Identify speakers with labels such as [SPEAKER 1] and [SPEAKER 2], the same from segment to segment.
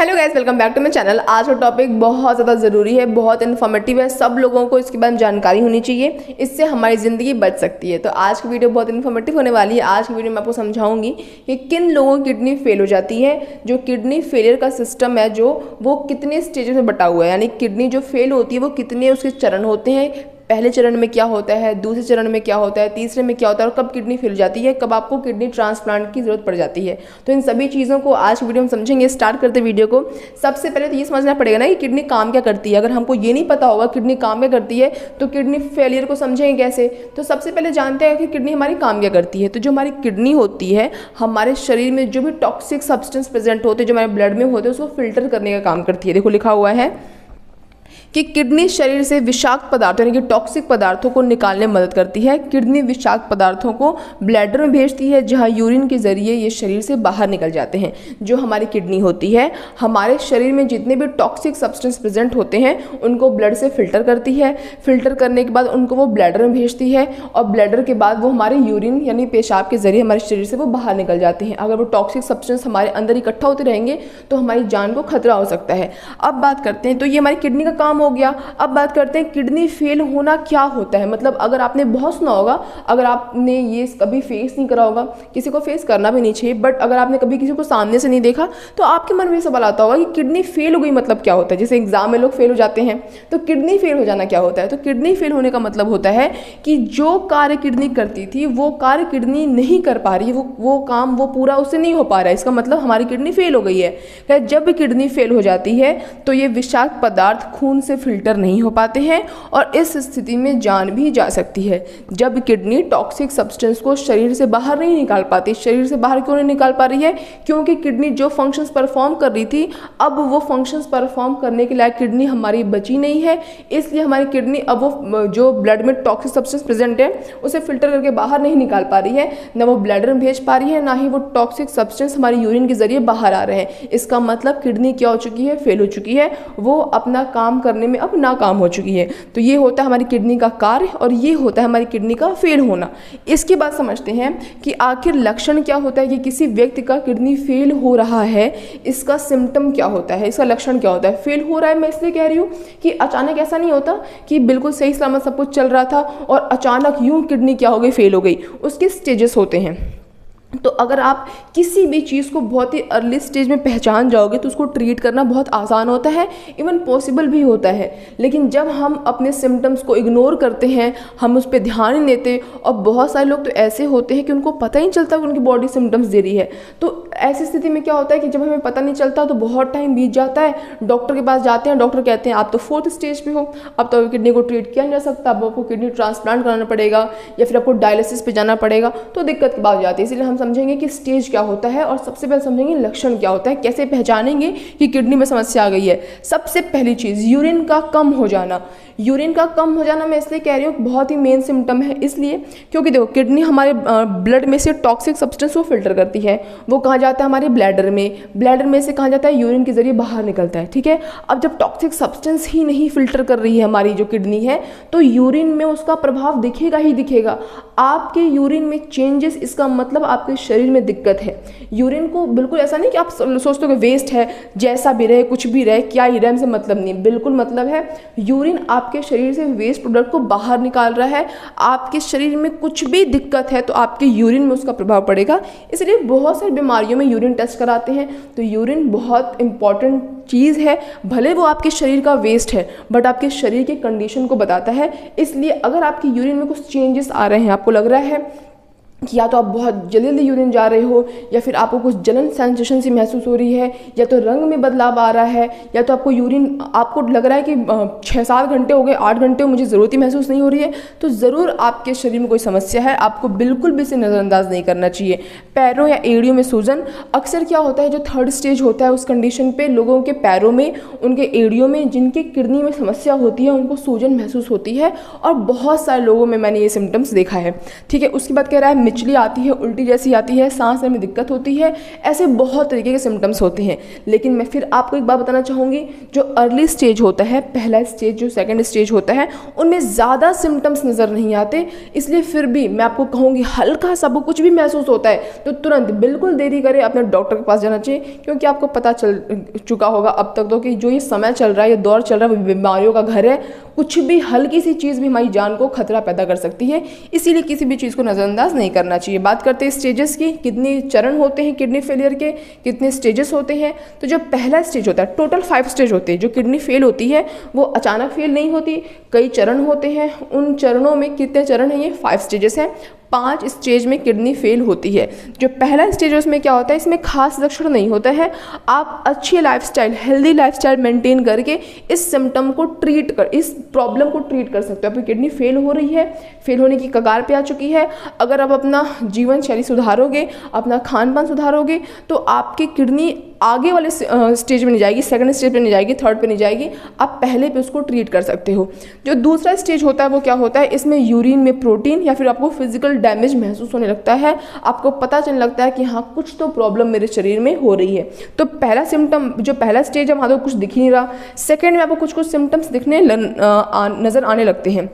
[SPEAKER 1] Hello guys, welcome back to my channel. आज का topic बहुत ज़्यादा ज़रूरी है, बहुत इन्फॉर्मेटिव है। सब लोगों को इसके बारे में जानकारी होनी चाहिए, इससे हमारी ज़िंदगी बच सकती है। तो आज की वीडियो बहुत इन्फॉर्मेटिव होने वाली है। आज की वीडियो में आपको समझाऊंगी कि किन लोगों की किडनी फेल हो जाती है। जो किडनी फेलियर का सिस्टम है वो कितने स्टेजेस में बटा हुआ है, यानी किडनी जो फेल होती है वो कितने उसके चरण होते हैं। पहले चरण में क्या होता है, दूसरे चरण में क्या होता है, तीसरे में क्या होता है, और कब किडनी फेल जाती है, कब आपको किडनी ट्रांसप्लांट की जरूरत पड़ जाती है। तो इन सभी चीज़ों को आज वीडियो में समझेंगे। स्टार्ट करते वीडियो को। सबसे पहले तो ये समझना पड़ेगा ना कि किडनी काम क्या करती है। अगर हमको ये नहीं पता होगा किडनी काम क्या करती है तो किडनी फेलियर को समझेंगे कैसे। तो सबसे पहले जानते हैं कि किडनी हमारी काम क्या करती है। तो जो हमारी किडनी होती है, हमारे शरीर में जो भी टॉक्सिक सब्सटेंस प्रेजेंट होते हैं, जो हमारे ब्लड में होते हैं, उसको फिल्टर करने का काम करती है। देखो लिखा हुआ है कि किडनी शरीर से विषाक्त पदार्थों यानी कि टॉक्सिक पदार्थों को निकालने में मदद करती है। किडनी विषाक्त पदार्थों को ब्लैडर में भेजती है, जहां यूरिन के जरिए ये शरीर से बाहर निकल जाते हैं। जो हमारी किडनी होती है, हमारे शरीर में जितने भी टॉक्सिक सब्सटेंस प्रेजेंट होते हैं उनको ब्लड से फिल्टर करती है। फिल्टर करने के बाद उनको वो ब्लैडर में भेजती है, और ब्लैडर के बाद वो हमारे यूरिन यानी पेशाब के जरिए हमारे शरीर से वो बाहर निकल जाते हैं। अगर वो टॉक्सिक सब्सटेंस हमारे अंदर इकट्ठा होते रहेंगे तो हमारी जान को खतरा हो सकता है। अब बात करते हैं, तो ये हमारी किडनी का काम हो गया। अब बात करते हैं किडनी फेल होना क्या होता है। मतलब अगर आपने बहुत सुना होगा, अगर आपने ये कभी फेस नहीं करा होगा, किसी को फेस करना भी नहीं चाहिए, बट अगर आपने कभी किसी को सामने से नहीं देखा तो आपके मन में सवाल आता होगा कि किडनी फेल हो गई मतलब क्या होता है। जैसे एग्जाम में लोग फेल हो जाते हैं, तो किडनी फेल हो जाना क्या होता है। तो किडनी फेल होने का मतलब होता है कि जो कार्य किडनी करती थी वो कार्य किडनी नहीं कर पा रही है, वो काम वो पूरा उससे नहीं हो पा रहा है। इसका मतलब हमारी किडनी फेल हो गई है। जब किडनी फेल हो जाती है तो ये विषाक्त पदार्थ खून से फिल्टर नहीं हो पाते हैं, और इस स्थिति में जान भी जा सकती है। जब किडनी टॉक्सिक सब्सटेंस को शरीर से बाहर नहीं निकाल पाती। शरीर से बाहर क्यों नहीं निकाल पा रही है? क्योंकि किडनी जो फंक्शंस परफॉर्म कर रही थी, अब वो फंक्शंस परफॉर्म करने के लायक किडनी हमारी बची नहीं है। इसलिए हमारी किडनी अब वो जो ब्लड में टॉक्सिक सब्सटेंस प्रेजेंट है उसे फिल्टर करके बाहर नहीं निकाल पा रही है, ना वो ब्लैडर में भेज पा रही है, ना ही वो टॉक्सिक सब्सटेंस हमारी यूरिन के जरिए बाहर आ रहे हैं। इसका मतलब किडनी क्या हो चुकी है? फेल हो चुकी है। वो अपना काम करने में अब नाकाम हो चुकी है। तो ये होता है हमारी किडनी का कार्य, और ये होता है हमारी किडनी का फेल होना। इसके बाद समझते हैं कि आखिर लक्षण क्या होता है कि किसी व्यक्ति का किडनी फेल हो रहा है। इसका सिम्टम क्या होता है, इसका लक्षण क्या होता है। फेल हो रहा है मैं इसलिए कह रही हूँ कि अचानक ऐसा नहीं होता कि बिल्कुल सही सलामत सब कुछ चल रहा था और अचानक यूं किडनी क्या हो गई, फेल हो गई। उसके स्टेजेस होते हैं। तो अगर आप किसी भी चीज़ को बहुत ही अर्ली स्टेज में पहचान जाओगे तो उसको ट्रीट करना बहुत आसान होता है, इवन पॉसिबल भी होता है। लेकिन जब हम अपने सिम्टम्स को इग्नोर करते हैं, हम उस पर ध्यान नहीं देते, और बहुत सारे लोग तो ऐसे होते हैं कि उनको पता ही नहीं चलता कि उनकी बॉडी सिम्टम्स दे रही है। तो ऐसी स्थिति में क्या होता है कि जब हमें पता नहीं चलता तो बहुत टाइम बीत जाता है। डॉक्टर के पास जाते हैं, डॉक्टर कहते हैं आप तो 4th स्टेज पे हो, अब तो किडनी को ट्रीट किया नहीं जा सकता, अब आपको किडनी ट्रांसप्लांट कराना पड़ेगा या फिर आपको डायलिसिस पे जाना पड़ेगा। तो दिक्कत की बात हो जाती है। इसलिए हम समझेंगे कि स्टेज क्या होता है, और सबसे पहले समझेंगे लक्षण क्या होता है, कैसे पहचानेंगे कि किडनी में समस्या आ गई है। सबसे पहली चीज़ यूरिन का कम हो जाना। यूरिन का कम हो जाना मैं इसलिए कह रही हूँ बहुत ही मेन सिम्टम है, इसलिए क्योंकि देखो किडनी हमारे ब्लड में से टॉक्सिक सब्सटेंस को फिल्टर करती है। वो कहाँ जाता है? हमारे ब्लैडर में। ब्लैडर में से कहाँ जाता है? यूरिन के जरिए बाहर निकलता है। ठीक है। अब जब टॉक्सिक सब्सटेंस ही नहीं फिल्टर कर रही है हमारी जो किडनी है, तो यूरिन में उसका प्रभाव दिखेगा ही दिखेगा। आपके यूरिन में चेंजेस, इसका मतलब आपके शरीर में दिक्कत है। यूरिन को बिल्कुल ऐसा नहीं कि आप सोचते हो कि वेस्ट है, जैसा भी रहे कुछ भी रहे, क्या ही रहे, हमसे मतलब नहीं। बिल्कुल मतलब है। यूरिन आपके शरीर से वेस्ट प्रोडक्ट को बाहर निकाल रहा है। आपके शरीर में कुछ भी दिक्कत है तो आपके यूरिन में उसका प्रभाव पड़ेगा। इसलिए बहुत सारी बीमारियों में यूरिन टेस्ट कराते हैं। तो यूरिन बहुत इंपॉर्टेंट चीज़ है। भले वो आपके शरीर का वेस्ट है, बट आपके शरीर की कंडीशन को बताता है। इसलिए अगर आपकी यूरिन में कुछ चेंजेस आ रहे हैं, आपको लग रहा है कि या तो आप बहुत जल्दी यूरिन जा रहे हो, या फिर आपको कुछ जलन सेंसेशन सी महसूस हो रही है, या तो रंग में बदलाव आ रहा है, या तो आपको यूरिन आपको लग रहा है कि 6-7 घंटे हो गए, 8 घंटे हो, मुझे ज़रूरत ही महसूस नहीं हो रही है, तो ज़रूर आपके शरीर में कोई समस्या है। आपको बिल्कुल भी इसे नज़रअंदाज नहीं करना चाहिए। पैरों या एड़ियों में सूजन, अक्सर क्या होता है जो 3rd स्टेज होता है उस कंडीशन पे लोगों के पैरों में, उनके एड़ियों में, जिनके किडनी में समस्या होती है, उनको सूजन महसूस होती है, और बहुत सारे लोगों में मैंने ये सिम्टम्स देखा है। ठीक है। उसके बाद कह रहा है खिचली आती है, उल्टी जैसी आती है, सांस लेने में दिक्कत होती है, ऐसे बहुत तरीके के सिम्टम्स होते हैं। लेकिन मैं फिर आपको एक बात बताना चाहूँगी, जो अर्ली स्टेज होता है, पहला स्टेज जो सेकंड स्टेज होता है, उनमें ज़्यादा सिम्टम्स नज़र नहीं आते। इसलिए फिर भी मैं आपको कहूँगी, हल्का सा कुछ भी महसूस होता है तो तुरंत बिल्कुल देरी करें, अपने डॉक्टर के पास जाना चाहिए। क्योंकि आपको पता चल चुका होगा अब तक तो कि जो ये समय चल रहा है, ये दौर चल रहा है, वो बीमारियों का घर है। कुछ भी हल्की सी चीज़ भी हमारी जान को खतरा पैदा कर सकती है, इसीलिए किसी भी चीज़ को नज़रअंदाज नहीं करना चाहिए। बात करते हैं स्टेजेस की, कितने चरण होते हैं किडनी फेलियर के, कितने स्टेजेस होते हैं। तो जो पहला स्टेज होता है, टोटल 5 स्टेज होते हैं। जो किडनी फेल होती है वो अचानक फेल नहीं होती, कई चरण होते हैं। उन चरणों में कितने चरण हैं? ये 5 स्टेजेस हैं। 5 स्टेज में किडनी फेल होती है। जो पहला स्टेज है उसमें क्या होता है, इसमें खास लक्षण नहीं होता है। आप अच्छी लाइफस्टाइल, हेल्दी लाइफस्टाइल मेंटेन करके इस सिम्टम को इस प्रॉब्लम को ट्रीट कर सकते हो। आपकी किडनी फेल हो रही है, फेल होने की कगार पे आ चुकी है, अगर आप अपना जीवन शैली सुधारोगे, अपना खान पान सुधारोगे, तो आपकी किडनी आगे वाले स्टेज में नहीं जाएगी, सेकंड स्टेज पे नहीं जाएगी, थर्ड पे नहीं जाएगी, आप पहले पे उसको ट्रीट कर सकते हो। जो दूसरा स्टेज होता है वो क्या होता है, इसमें यूरिन में प्रोटीन या फिर आपको फिजिकल डैमेज महसूस होने लगता है, आपको पता चलने लगता है कि हाँ कुछ तो प्रॉब्लम मेरे शरीर में हो रही है। तो पहला सिम्टम, जो पहला स्टेज है वहाँ तो कुछ दिख ही नहीं रहा, सेकेंड में आपको कुछ कुछ सिम्टम्स दिखने नज़र आने लगते हैं।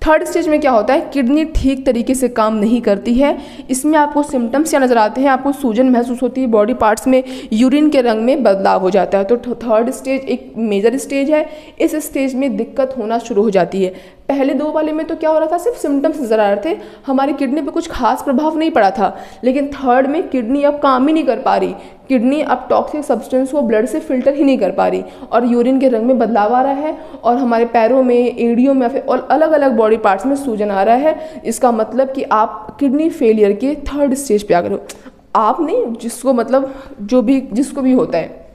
[SPEAKER 1] थर्ड स्टेज में क्या होता है, किडनी ठीक तरीके से काम नहीं करती है। इसमें आपको सिम्टम्स क्या नज़र आते हैं, आपको सूजन महसूस होती है, बॉडी पार्ट्स में यूरिन के रंग में बदलाव हो जाता है। तो थर्ड स्टेज एक मेजर स्टेज है। इस स्टेज में दिक्कत होना शुरू हो जाती है। पहले 2 वाले में तो क्या हो रहा था, सिर्फ सिम्टम्स नज़र आ रहे थे, हमारी किडनी पे कुछ खास प्रभाव नहीं पड़ा था। लेकिन थर्ड में किडनी अब काम ही नहीं कर पा रही, किडनी अब टॉक्सिक सब्सटेंस को ब्लड से फिल्टर ही नहीं कर पा रही, और यूरिन के रंग में बदलाव आ रहा है, और हमारे पैरों में, एड़ियों में, फिर और अलग अलग बॉडी पार्ट्स में सूजन आ रहा है। इसका मतलब कि आप किडनी फेलियर के थर्ड स्टेज पे आ गए हो। आप नहीं, जिसको मतलब जिसको भी होता है।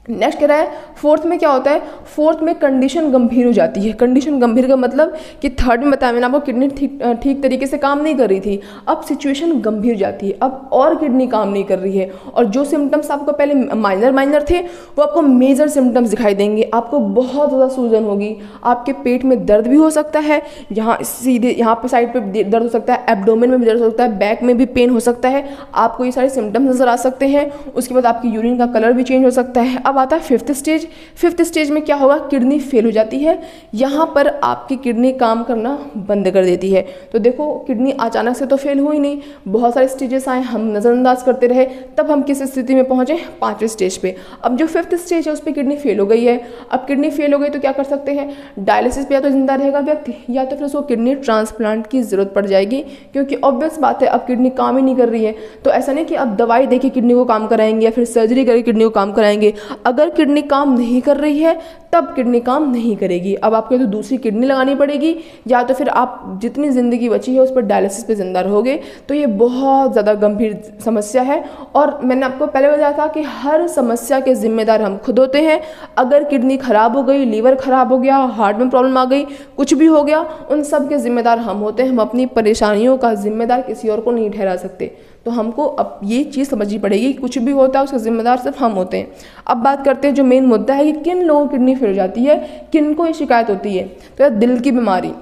[SPEAKER 1] नेक्स्ट कह रहा है फोर्थ में क्या होता है, फोर्थ में कंडीशन गंभीर हो जाती है। कंडीशन गंभीर का मतलब कि थर्ड में बताया मैंने आपको, किडनी ठीक तरीके से काम नहीं कर रही थी, अब सिचुएशन गंभीर जाती है, अब और किडनी काम नहीं कर रही है, और जो सिम्टम्स आपको पहले माइनर थे वो आपको मेजर सिम्टम्स दिखाई देंगे। आपको बहुत ज़्यादा सूजन होगी, आपके पेट में दर्द भी हो सकता है, यहाँ सीधे यहाँ पे साइड पे दर्द हो सकता है, एब्डोमेन में भी दर्द हो सकता है, बैक में भी पेन हो सकता है, आपको ये सारे सिम्टम्स नज़र आ सकते हैं। उसके बाद आपकी यूरिन का कलर भी चेंज हो सकता है। अब आता है फिफ्थ स्टेज। फिफ्थ स्टेज में क्या होगा, किडनी फेल हो जाती है। यहाँ पर आपकी किडनी काम करना बंद कर देती है। तो देखो, किडनी अचानक से तो फेल हुई नहीं, बहुत सारे स्टेजेस आए, हम नज़रअंदाज करते रहे, तब हम किस स्थिति में पहुँचे, 5वें स्टेज पे। अब जो फिफ्थ स्टेज है उस पर किडनी फेल हो गई है। अब किडनी फेल हो गई तो क्या कर सकते हैं, डायलिसिस पे या तो जिंदा रहेगा व्यक्ति, या तो फिर उसको किडनी ट्रांसप्लांट की ज़रूरत पड़ जाएगी, क्योंकि ऑब्वियस बात है अब किडनी काम ही नहीं कर रही है। तो ऐसा नहीं कि अब दवाई देके किडनी को काम कराएंगे या फिर सर्जरी करके किडनी को काम कराएंगे। अगर किडनी काम नहीं कर रही है तब किडनी काम नहीं करेगी। अब आपको तो दूसरी किडनी लगानी पड़ेगी, या तो फिर आप जितनी ज़िंदगी बची है उस पर डायलिसिस पे जिंदा रहोगे। तो ये बहुत ज़्यादा गंभीर समस्या है, और मैंने आपको पहले बताया था कि हर समस्या के जिम्मेदार हम खुद होते हैं। अगर किडनी खराब हो गई, लीवर खराब हो गया, हार्ट में प्रॉब्लम आ गई, कुछ भी हो गया, उन सब के जिम्मेदार हम होते हैं। हम अपनी परेशानियों का जिम्मेदार किसी और को नहीं ठहरा सकते। तो हमको अब ये चीज़ समझनी पड़ेगी, कुछ भी होता है उसका जिम्मेदार सिर्फ हम होते हैं। अब बात करते हैं जो मेन मुद्दा है कि किन लोगों की किडनी फेल हो जाती है, किन को ये शिकायत होती है। तो दिल की बीमारी,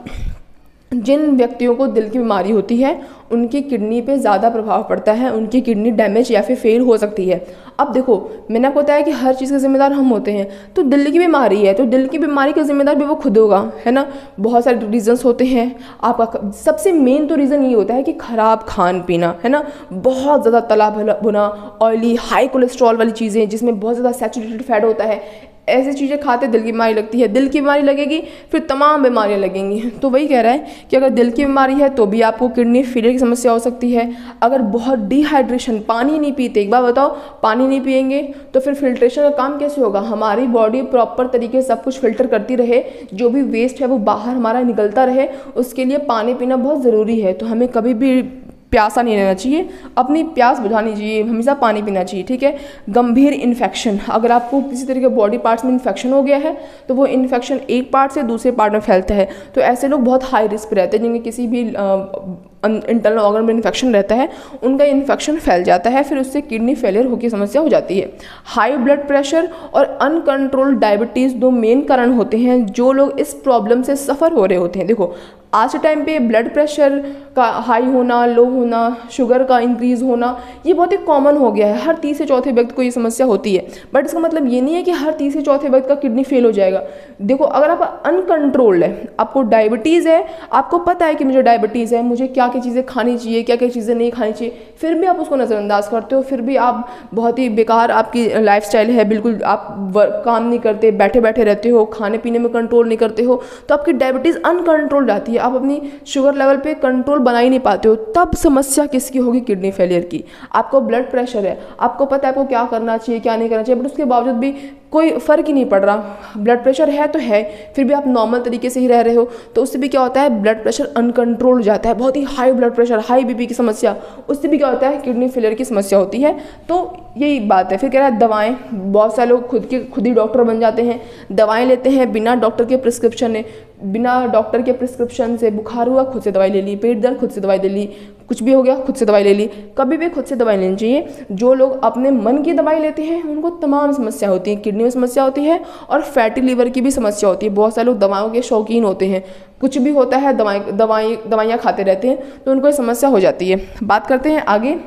[SPEAKER 1] जिन व्यक्तियों को दिल की बीमारी होती है उनकी किडनी पे ज़्यादा प्रभाव पड़ता है, उनकी किडनी डैमेज या फिर फेल हो सकती है। अब देखो, मैंने आपको बताया कि हर चीज़ के जिम्मेदार हम होते हैं। तो दिल की बीमारी है तो दिल की बीमारी का जिम्मेदार भी वो खुद होगा, है ना। बहुत सारे रीजंस होते हैं। आपका सबसे मेन तो रीज़न ये होता है कि ख़राब खान पीना, है ना, बहुत ज़्यादा तला भुना, ऑयली, हाई कोलेस्ट्रॉल वाली चीज़ें जिसमें बहुत ज़्यादा सैचुरेटेड फैट होता है, ऐसी चीज़ें खाते दिल की बीमारी लगती है। दिल की बीमारी लगेगी फिर तमाम बीमारियां लगेंगी। तो वही कह रहा है कि अगर दिल की बीमारी है तो भी आपको किडनी फेलियर की समस्या हो सकती है। अगर बहुत डिहाइड्रेशन, पानी नहीं पीते, एक बार बताओ, पानी नहीं पिएंगे तो फिर फिल्ट्रेशन का काम कैसे होगा। हमारी बॉडी प्रॉपर तरीके से सब कुछ फिल्टर करती रहे, जो भी वेस्ट है वो बाहर हमारा निकलता रहे, उसके लिए पानी पीना बहुत ज़रूरी है। तो हमें कभी भी प्यासा नहीं रहना चाहिए, अपनी प्यास बुझानी चाहिए, हमेशा पानी पीना चाहिए, ठीक है। गंभीर इन्फेक्शन, अगर आपको किसी तरह के बॉडी पार्ट्स में इन्फेक्शन हो गया है तो वो इन्फेक्शन एक पार्ट से दूसरे पार्ट में फैलता है। तो ऐसे लोग बहुत हाई रिस्क पे रहते हैं, जिनके किसी भी इंटरनल ऑर्गन में इन्फेक्शन रहता है, उनका इन्फेक्शन फैल जाता है, फिर उससे किडनी फेलियर होकर समस्या हो जाती है। हाई ब्लड प्रेशर और अनकंट्रोल्ड डायबिटीज़ दो मेन कारण होते हैं जो लोग इस प्रॉब्लम से सफ़र हो रहे होते हैं। देखो आज के टाइम पे ब्लड प्रेशर का हाई होना, लो होना, शुगर का इंक्रीज़ होना, ये बहुत ही कॉमन हो गया है। हर तीसरे चौथे व्यक्ति को ये समस्या होती है, बट इसका मतलब ये नहीं है कि हर तीसरे चौथे व्यक्ति का किडनी फेल हो जाएगा। देखो अगर आप अनकंट्रोल्ड है, आपको डायबिटीज़ है, आपको पता है कि मुझे डायबिटीज़ है, मुझे क्या क्या चीज़ें खानी चाहिए, क्या क्या चीज़ें नहीं खानी चाहिए, फिर भी आप उसको नज़रअंदाज करते हो, फिर भी आप बहुत ही बेकार आपकी लाइफस्टाइल है, बिल्कुल आप काम नहीं करते, बैठे बैठे रहते हो, खाने पीने में कंट्रोल नहीं करते हो, तो आपकी डायबिटीज़ अनकंट्रोल्ड आती है, आप अपनी शुगर लेवल पे कंट्रोल बना ही नहीं पाते हो। तब समस्या किसकी होगी? किडनी फेलियर की। आपको ब्लड प्रेशर है, आपको पता है आपको क्या करना चाहिए, क्या नहीं करना चाहिए, बट उसके बावजूद भी कोई फ़र्क ही नहीं पड़ रहा। ब्लड प्रेशर है तो है, फिर भी आप नॉर्मल तरीके से ही रह रहे हो, तो उससे भी क्या होता है, ब्लड प्रेशर अनकंट्रोल हो जाता है, बहुत ही high blood pressure, high BP की समस्या, उससे भी क्या होता है, किडनी फेलियर की समस्या होती है। तो यही बात है। फिर कह रहा है दवाएं, बहुत सारे लोग खुद ही डॉक्टर बन जाते हैं, दवाएं लेते हैं बिना डॉक्टर के प्रिस्क्रिप्शन से। बुखार हुआ खुद से दवाई ले ली, पेट दर्द खुद से दवाई ले ली, कुछ भी हो गया खुद से दवाई ले ली। कभी भी खुद से दवाई लेनी चाहिए। जो लोग अपने मन की दवाई लेते हैं उनको तमाम समस्या होती है, किडनी में समस्या होती है और फैटी लीवर की भी समस्या होती है। बहुत सारे लोग दवाओं के शौकीन होते हैं, कुछ भी होता है दवाइयाँ खाते रहते हैं, तो उनको ये समस्या हो जाती है। बात करते हैं आगे।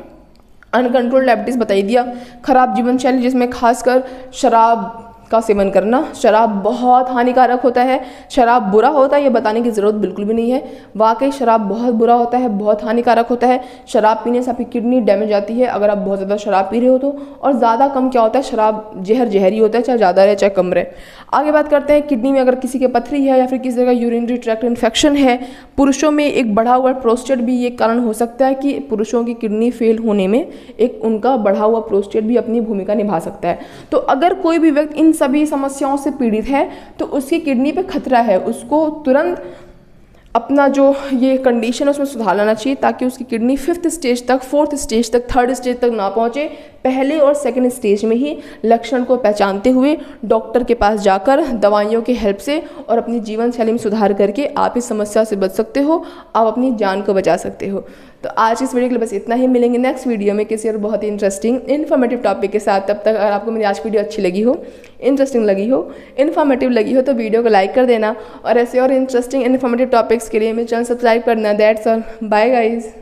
[SPEAKER 1] अनकंट्रोल्ड डायबिटीज़ बता ही दिया। खराब जीवन शैली जिसमें खासकर शराब का सेवन करना। शराब बहुत हानिकारक होता है, शराब बुरा होता है ये बताने की ज़रूरत बिल्कुल भी नहीं है। वाकई शराब बहुत बुरा होता है, बहुत हानिकारक होता है। शराब पीने से आपकी किडनी डैमेज आती है अगर आप बहुत ज़्यादा शराब पी रहे हो तो, और ज़्यादा कम क्या होता है, शराब जहरी होता है, चाहे ज़्यादा रहे चाहे कम रहे। आगे बात करते हैं किडनी में अगर किसी के पथरी है या फिर किसी जगह यूरिनरी ट्रैक्ट इन्फेक्शन है। पुरुषों में एक बढ़ा हुआ प्रोस्टेट भी ये कारण हो सकता है कि पुरुषों की किडनी फेल होने में एक उनका बढ़ा हुआ प्रोस्टेट भी अपनी भूमिका निभा सकता है। तो अगर कोई भी व्यक्ति इन सभी समस्याओं से पीड़ित है तो उसकी किडनी पे खतरा है, उसको तुरंत अपना जो ये कंडीशन है उसमें सुधार लाना चाहिए ताकि उसकी किडनी 5th स्टेज तक, 4th स्टेज तक, 3rd स्टेज तक ना पहुँचे। पहले और 2nd स्टेज में ही लक्षण को पहचानते हुए डॉक्टर के पास जाकर दवाइयों की हेल्प से और अपनी जीवन शैली में सुधार करके आप इस समस्या से बच सकते हो, आप अपनी जान को बचा सकते हो। तो आज इस वीडियो के लिए बस इतना ही। मिलेंगे नेक्स्ट वीडियो में किसी और बहुत ही इंटरेस्टिंग इन्फॉर्मेटिव टॉपिक के साथ। तब तक अगर आपको मेरी आज वीडियो अच्छी लगी हो, इंटरेस्टिंग लगी हो, इन्फॉर्मेटिव लगी हो तो वीडियो को लाइक कर देना और ऐसे और इंटरेस्टिंग इन्फॉर्मेटिव टॉपिक्स के लिए मेरे चैनल सब्सक्राइब करना। That's all, bye guys.